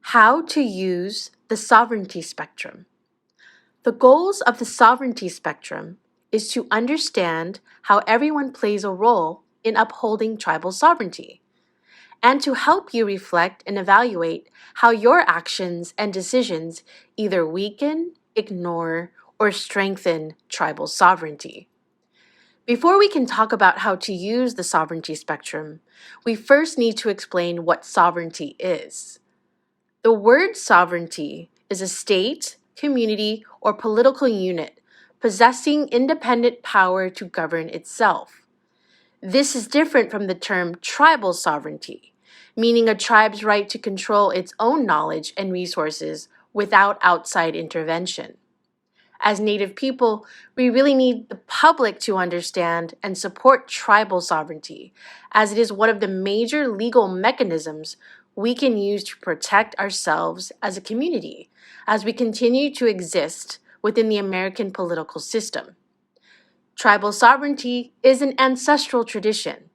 How to use the sovereignty spectrum. The goals of the sovereignty spectrum is to understand how everyone plays a role in upholding tribal sovereignty, and to help you reflect and evaluate how your actions and decisions either weaken, ignore, or strengthen tribal sovereignty. Before we can talk about how to use the sovereignty spectrum, we first need to explain what sovereignty is. The word sovereignty is a state, community, or political unit possessing independent power to govern itself. This is different from the term tribal sovereignty, meaning a tribe's right to control its own knowledge and resources without outside intervention. As Native people, we really need the public to understand and support tribal sovereignty, as it is one of the major legal mechanisms we can use to protect ourselves as a community as we continue to exist within the American political system. Tribal sovereignty is an ancestral tradition,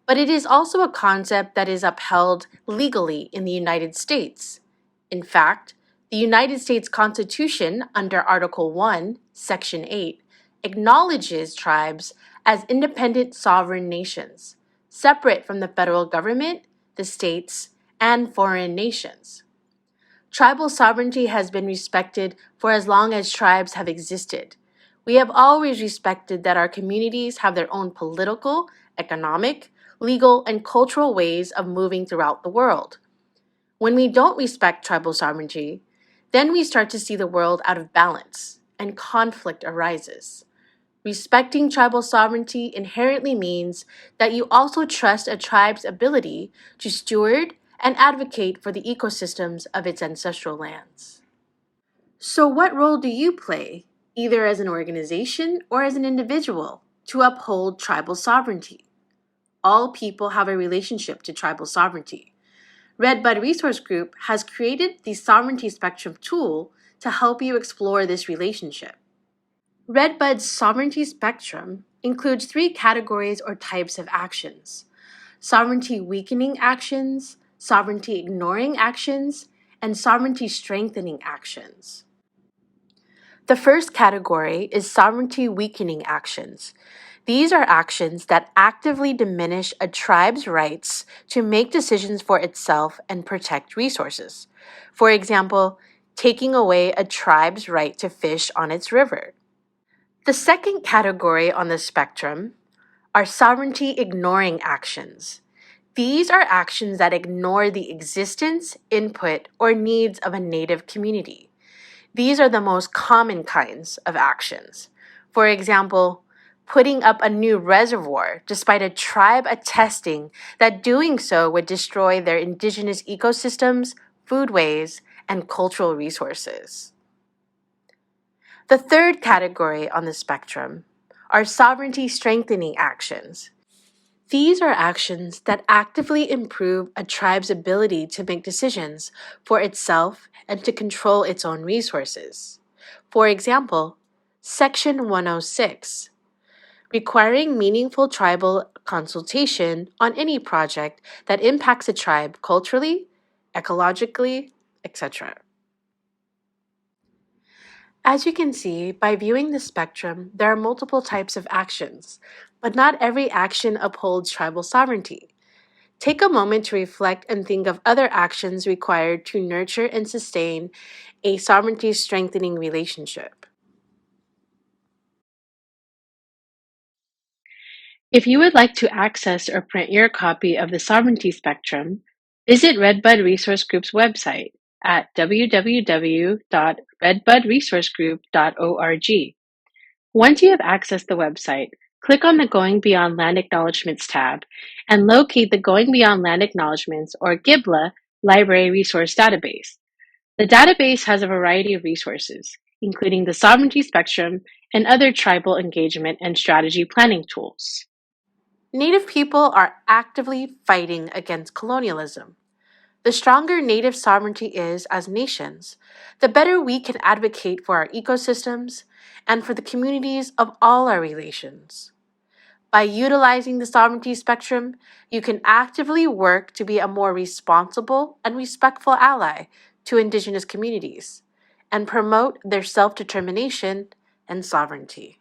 but it is also a concept that is upheld legally in the United States. In fact, the United States Constitution, under Article 1, Section 8, acknowledges tribes as independent sovereign nations, separate from the federal government, the states, and foreign nations. Tribal sovereignty has been respected for as long as tribes have existed. We have always respected that our communities have their own political, economic, legal, and cultural ways of moving throughout the world. When we don't respect tribal sovereignty, then we start to see the world out of balance and conflict arises. Respecting tribal sovereignty inherently means that you also trust a tribe's ability to steward and advocate for the ecosystems of its ancestral lands. So, what role do you play, either as an organization or as an individual, to uphold tribal sovereignty? All people have a relationship to tribal sovereignty. Redbud Resource Group has created the Sovereignty Spectrum tool to help you explore this relationship. Redbud's Sovereignty Spectrum includes three categories or types of actions: sovereignty weakening actions, sovereignty ignoring actions, and sovereignty strengthening actions. The first category is sovereignty weakening actions. These are actions that actively diminish a tribe's rights to make decisions for itself and protect resources. For example, taking away a tribe's right to fish on its river. The second category on the spectrum are sovereignty ignoring actions. These are actions that ignore the existence, input, or needs of a Native community. These are the most common kinds of actions. For example, putting up a new reservoir despite a tribe attesting that doing so would destroy their indigenous ecosystems, foodways, and cultural resources. The third category on the spectrum are sovereignty strengthening actions. These are actions that actively improve a tribe's ability to make decisions for itself and to control its own resources. For example, Section 106, requiring meaningful tribal consultation on any project that impacts a tribe culturally, ecologically, etc. As you can see, by viewing the spectrum, there are multiple types of actions, but not every action upholds tribal sovereignty. Take a moment to reflect and think of other actions required to nurture and sustain a sovereignty strengthening relationship. If you would like to access or print your copy of the Sovereignty Spectrum, visit Redbud Resource Group's website at www.redbudresourcegroup.org. Once you have accessed the website, click on the Going Beyond Land Acknowledgements tab and locate the Going Beyond Land Acknowledgements, or GIBLA, library resource database. The database has a variety of resources, including the Sovereignty Spectrum and other tribal engagement and strategy planning tools. Native people are actively fighting against colonialism. The stronger Native sovereignty is as nations, the better we can advocate for our ecosystems and for the communities of all our relations. By utilizing the sovereignty spectrum, you can actively work to be a more responsible and respectful ally to Indigenous communities and promote their self-determination and sovereignty.